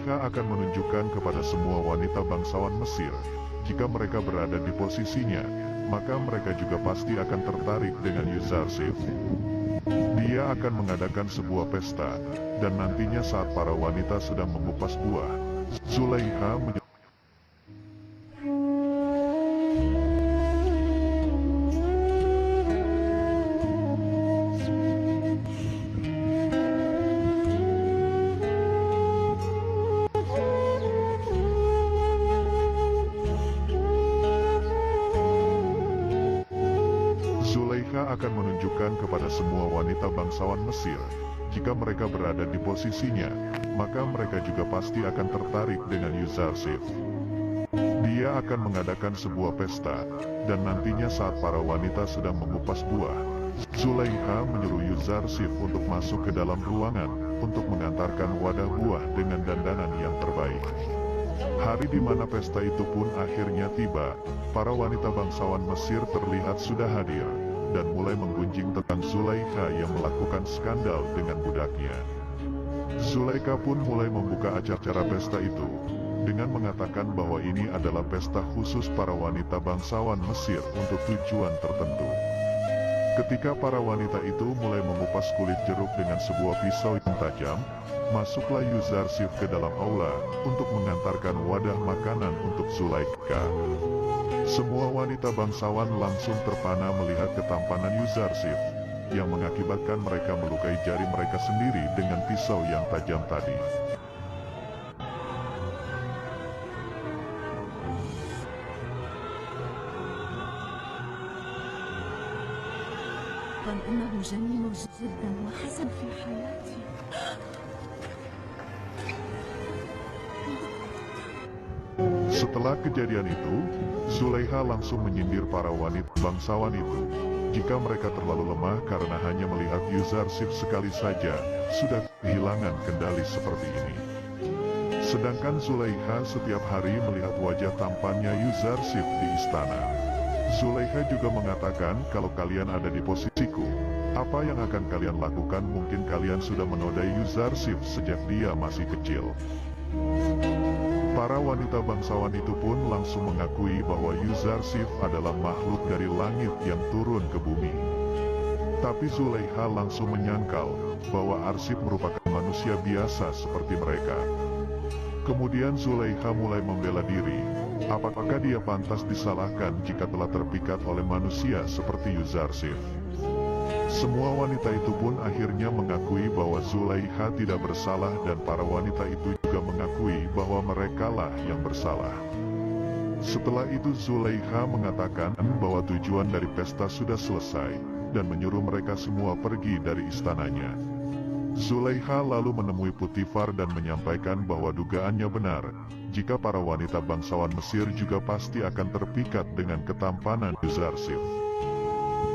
Zulaikha akan menunjukkan kepada semua wanita bangsawan Mesir, jika mereka berada di posisinya, maka mereka juga pasti akan tertarik dengan Yuzarsif. Dia akan mengadakan sebuah pesta, dan nantinya saat para wanita sedang mengupas buah, Zulaikha Zulaikha akan menunjukkan kepada semua wanita bangsawan Mesir, jika mereka berada di posisinya, maka mereka juga pasti akan tertarik dengan Yuzarsif. Dia akan mengadakan sebuah pesta, dan nantinya saat para wanita sedang mengupas buah, Zulaikha menyuruh Yuzarsif untuk masuk ke dalam ruangan, untuk mengantarkan wadah buah dengan dandanan yang terbaik. Hari di mana pesta itu pun akhirnya tiba, para wanita bangsawan Mesir terlihat sudah hadir, dan mulai menggunjing tentang Zulaikha yang melakukan skandal dengan budaknya. Zulaikha pun mulai membuka acara pesta itu, dengan mengatakan bahwa ini adalah pesta khusus para wanita bangsawan Mesir untuk tujuan tertentu. Ketika para wanita itu mulai mengupas kulit jeruk dengan sebuah pisau yang tajam, masuklah Yuzarsif ke dalam aula, untuk mengantarkan wadah makanan untuk Zulaikha. Semua wanita bangsawan langsung terpana melihat ketampanan Yuzarsif, yang mengakibatkan mereka melukai jari mereka sendiri dengan pisau yang tajam tadi. إنه جميل جدا وحسن في حياتي. Setelah kejadian itu, Zulaikha langsung menyindir para wanita bangsawan itu, jika mereka terlalu lemah karena hanya melihat Yuzarsif sekali saja, sudah kehilangan kendali seperti ini. Sedangkan Zulaikha setiap hari melihat wajah tampannya Yuzarsif di istana. Zulaikha juga mengatakan, kalau kalian ada di posisiku, apa yang akan kalian lakukan? Mungkin kalian sudah menodai Yuzarsif sejak dia masih kecil. Para wanita bangsawan itu pun langsung mengakui bahwa Yuzarsif adalah makhluk dari langit yang turun ke bumi. Tapi Zulaikha langsung menyangkal bahwa Arsif merupakan manusia biasa seperti mereka. Kemudian Zulaikha mulai membela diri. Apakah dia pantas disalahkan jika telah terpikat oleh manusia seperti Yuzarsif? Semua wanita itu pun akhirnya mengakui bahwa Zulaikha tidak bersalah, dan para wanita itu juga mengakui bahwa merekalah yang bersalah. Setelah itu Zulaikha mengatakan bahwa tujuan dari pesta sudah selesai, dan menyuruh mereka semua pergi dari istananya. Zulaikha lalu menemui Putifar dan menyampaikan bahwa dugaannya benar, jika para wanita bangsawan Mesir juga pasti akan terpikat dengan ketampanan Yuzarsif.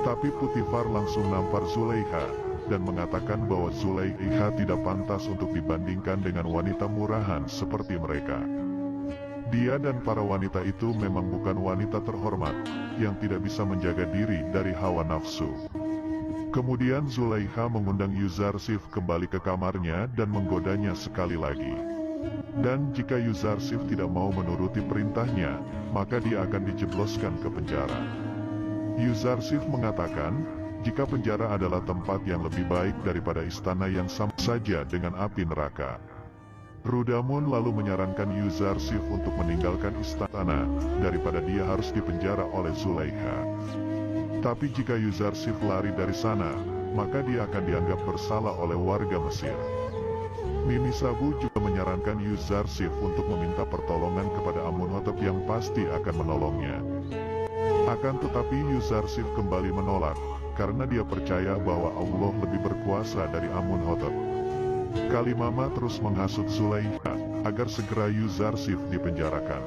Tapi Putifar langsung nampar Zulaikha, dan mengatakan bahwa Zulaikha tidak pantas untuk dibandingkan dengan wanita murahan seperti mereka. Dia dan para wanita itu memang bukan wanita terhormat, yang tidak bisa menjaga diri dari hawa nafsu. Kemudian Zulaikha mengundang Yuzarsif kembali ke kamarnya dan menggodanya sekali lagi. Dan jika Yuzarsif tidak mau menuruti perintahnya, maka dia akan dijebloskan ke penjara. Yuzarsif mengatakan, jika penjara adalah tempat yang lebih baik daripada istana yang sama saja dengan api neraka. Rudamun lalu menyarankan Yuzarsif untuk meninggalkan istana, daripada dia harus dipenjara oleh Zulaikha. Tapi jika Yuzarsif lari dari sana, maka dia akan dianggap bersalah oleh warga Mesir. Nini Sabu juga menyarankan Yuzarsif untuk meminta pertolongan kepada Amunhotep yang pasti akan menolongnya. Akan tetapi Yuzarsif kembali menolak, karena dia percaya bahwa Allah lebih berkuasa dari Amunhotep. Kalimama terus menghasut Zulaikha, agar segera Yuzarsif dipenjarakan,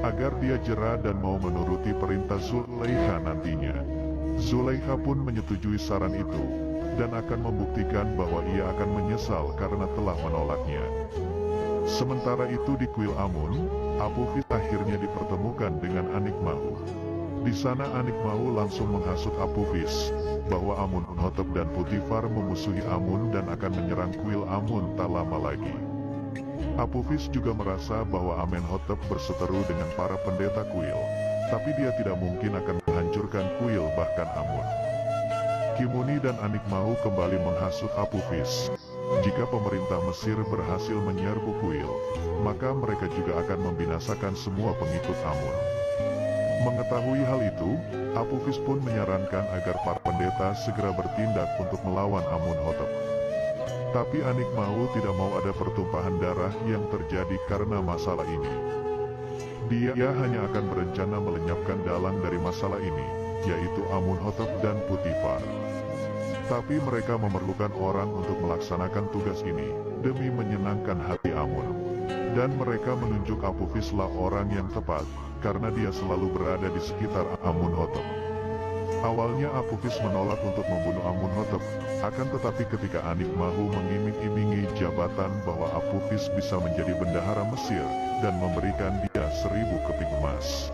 agar dia jera dan mau menuruti perintah Zulaikha nantinya. Zulaikha pun menyetujui saran itu, dan akan membuktikan bahwa ia akan menyesal karena telah menolaknya. Sementara itu di kuil Amun, Apophis akhirnya dipertemukan dengan Anikmahu. Di sana Anikmahu langsung menghasut Apophis, bahwa Amunhotep dan Putifar memusuhi Amun dan akan menyerang kuil Amun tak lama lagi. Apophis juga merasa bahwa Amenhotep berseteru dengan para pendeta kuil, tapi dia tidak mungkin akan menghancurkan kuil bahkan Amun. Kimuni dan Anikmau kembali menghasut Apophis. Jika pemerintah Mesir berhasil menyerbu kuil, maka mereka juga akan membinasakan semua pengikut Amun. Mengetahui hal itu, Apophis pun menyarankan agar para pendeta segera bertindak untuk melawan Amenhotep. Tapi Anikmau tidak mau ada pertumpahan darah yang terjadi karena masalah ini. Dia hanya akan berencana melenyapkan dalang dari masalah ini, yaitu Amenhotep dan Putifar. Tapi mereka memerlukan orang untuk melaksanakan tugas ini, demi menyenangkan hati Amun. Dan mereka menunjuk Apophis lah orang yang tepat, karena dia selalu berada di sekitar Amenhotep. Awalnya Apophis menolak untuk membunuh Amenhotep, akan tetapi ketika Anikmau mengiming-imingi jabatan bahwa Apophis bisa menjadi bendahara Mesir, dan memberikan dia 1000 keping emas.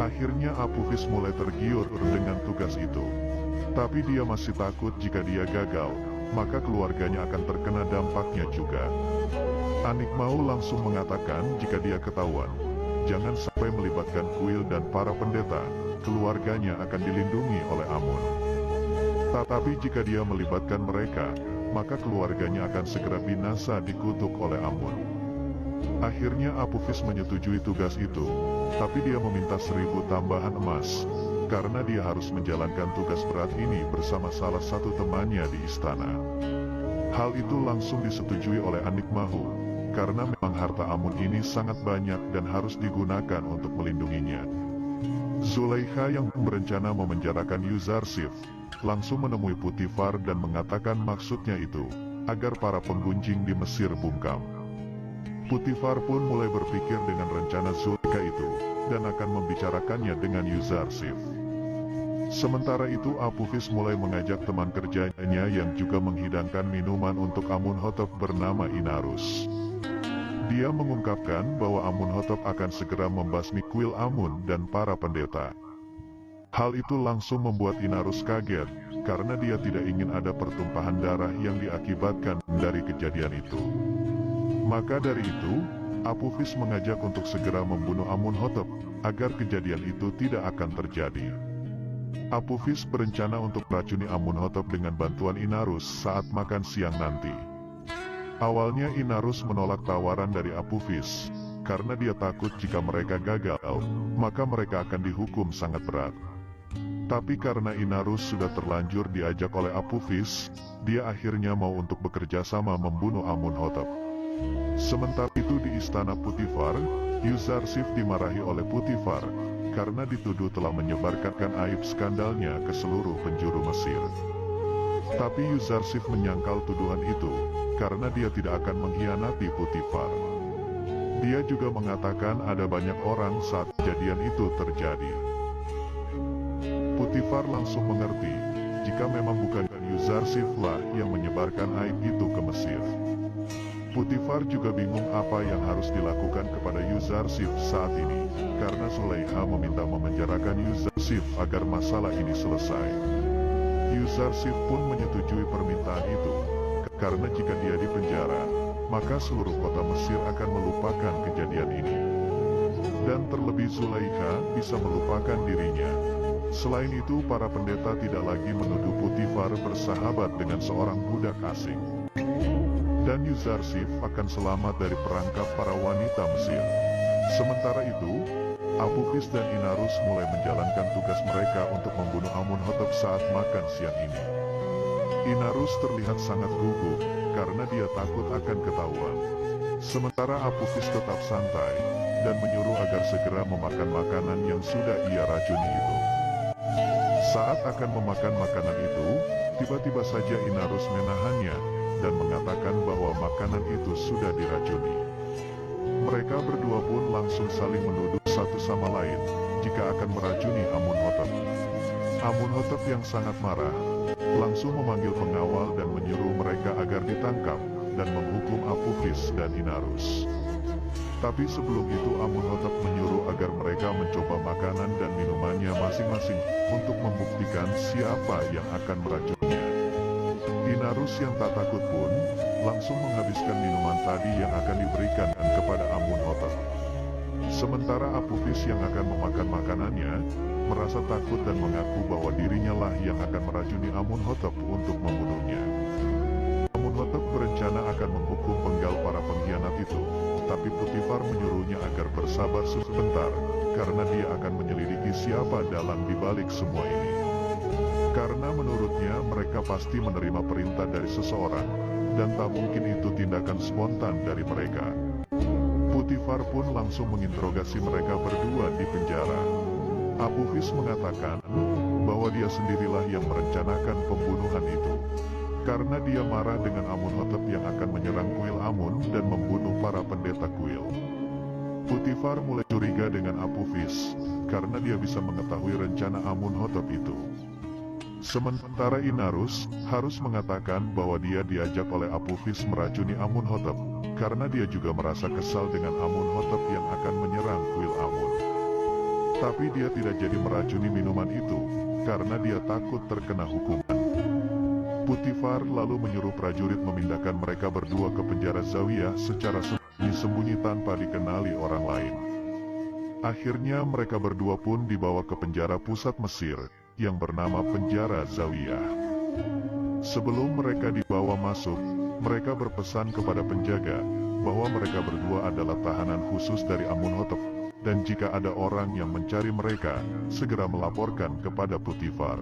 Akhirnya Apophis mulai tergiur dengan tugas itu. Tapi dia masih takut jika dia gagal, maka keluarganya akan terkena dampaknya juga. Anikmau langsung mengatakan jika dia ketahuan, jangan sampai melibatkan kuil dan para pendeta, keluarganya akan dilindungi oleh Amun. Tetapi jika dia melibatkan mereka, maka keluarganya akan segera binasa dikutuk oleh Amun. Akhirnya Apophis menyetujui tugas itu, tapi dia meminta 1000 tambahan emas, karena dia harus menjalankan tugas berat ini bersama salah satu temannya di istana. Hal itu langsung disetujui oleh Anikmau, karena memang harta Amun ini sangat banyak dan harus digunakan untuk melindunginya. Zulaikha yang berencana memenjarakan Yuzarsif, langsung menemui Putifar dan mengatakan maksudnya itu, agar para penggunjing di Mesir bungkam. Putifar pun mulai berpikir dengan rencana Zulaikha itu, dan akan membicarakannya dengan Yuzarsif. Sementara itu Apophis mulai mengajak teman kerjanya yang juga menghidangkan minuman untuk Amenhotep bernama Inarus. Dia mengungkapkan bahwa Amenhotep akan segera membasmi kuil Amun dan para pendeta. Hal itu langsung membuat Inarus kaget, karena dia tidak ingin ada pertumpahan darah yang diakibatkan dari kejadian itu. Maka dari itu, Apophis mengajak untuk segera membunuh Amenhotep, agar kejadian itu tidak akan terjadi. Apophis berencana untuk meracuni Amenhotep dengan bantuan Inarus saat makan siang nanti. Awalnya Inarus menolak tawaran dari Apophis, karena dia takut jika mereka gagal, maka mereka akan dihukum sangat berat. Tapi karena Inarus sudah terlanjur diajak oleh Apophis, dia akhirnya mau untuk bekerja sama membunuh Amenhotep. Sementara itu di istana Putifar, Yuzarsif dimarahi oleh Putifar, karena dituduh telah menyebarkan aib skandalnya ke seluruh penjuru Mesir. Tapi Yuzarsif menyangkal tuduhan itu, karena dia tidak akan mengkhianati Putifar. Dia juga mengatakan ada banyak orang saat kejadian itu terjadi. Putifar langsung mengerti, jika memang bukan Yuzarsif lah yang menyebarkan aib itu ke Mesir. Putifar juga bingung apa yang harus dilakukan kepada Yuzarsif saat ini, karena Zulaikha meminta memenjarakan Yuzarsif agar masalah ini selesai. Yuzarsif pun menyetujui permintaan itu, karena jika dia dipenjara, maka seluruh kota Mesir akan melupakan kejadian ini. Dan terlebih Zulaikha bisa melupakan dirinya. Selain itu para pendeta tidak lagi menuduh Putifar bersahabat dengan seorang budak asing. Dan Yuzarsif akan selamat dari perangkap para wanita Mesir. Sementara itu, Apophis dan Inarus mulai menjalankan tugas mereka untuk membunuh Amenhotep saat makan siang ini. Inarus terlihat sangat gugup, karena dia takut akan ketahuan. Sementara Apophis tetap santai, dan menyuruh agar segera memakan makanan yang sudah ia racuni itu. Saat akan memakan makanan itu, tiba-tiba saja Inarus menahannya, dan mengatakan bahwa makanan itu sudah diracuni. Mereka berdua pun langsung saling menuduh satu sama lain, jika akan meracuni Amenhotep. Amenhotep yang sangat marah, langsung memanggil pengawal dan menyuruh mereka agar ditangkap, dan menghukum Apophis dan Inarus. Tapi sebelum itu Amenhotep menyuruh agar mereka mencoba makanan dan minumannya masing-masing, untuk membuktikan siapa yang akan meracuninya. Inarus yang tak takut pun langsung menghabiskan minuman tadi yang akan diberikan kepada Amunhotep. Sementara Apophis yang akan memakan makanannya merasa takut dan mengaku bahwa dirinya lah yang akan meracuni Amunhotep untuk membunuhnya. Amunhotep berencana akan menghukum penggal para pengkhianat itu, tapi Potifar menyuruhnya agar bersabar sebentar, karena dia akan menyelidiki siapa dalang dibalik semua ini. Karena menurutnya mereka pasti menerima perintah dari seseorang, dan tak mungkin itu tindakan spontan dari mereka. Potifar pun langsung menginterogasi mereka berdua di penjara. Apophis mengatakan bahwa dia sendirilah yang merencanakan pembunuhan itu, karena dia marah dengan Amunhotep yang akan menyerang kuil Amun dan membunuh para pendeta kuil. Potifar mulai curiga dengan Apophis, karena dia bisa mengetahui rencana Amunhotep itu. Sementara Inarus harus mengatakan bahwa dia diajak oleh Apophis meracuni Amunhotep, karena dia juga merasa kesal dengan Amunhotep yang akan menyerang kuil Amun. Tapi dia tidak jadi meracuni minuman itu, karena dia takut terkena hukuman. Potifar lalu menyuruh prajurit memindahkan mereka berdua ke penjara Zawiyah secara sembunyi-sembunyi tanpa dikenali orang lain. Akhirnya mereka berdua pun dibawa ke penjara pusat Mesir, yang bernama penjara Zawiyah. Sebelum mereka dibawa masuk, mereka berpesan kepada penjaga bahwa mereka berdua adalah tahanan khusus dari Amunhotep, dan jika ada orang yang mencari mereka, segera melaporkan kepada Potifar.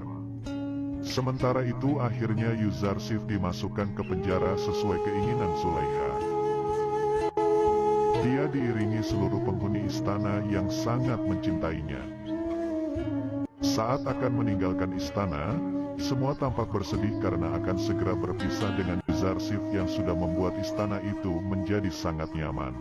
Sementara itu akhirnya Yuzarsif dimasukkan ke penjara sesuai keinginan Zulaikha. Dia diiringi seluruh penghuni istana yang sangat mencintainya. Saat akan meninggalkan istana, semua tampak bersedih karena akan segera berpisah dengan Yuzarsif yang sudah membuat istana itu menjadi sangat nyaman.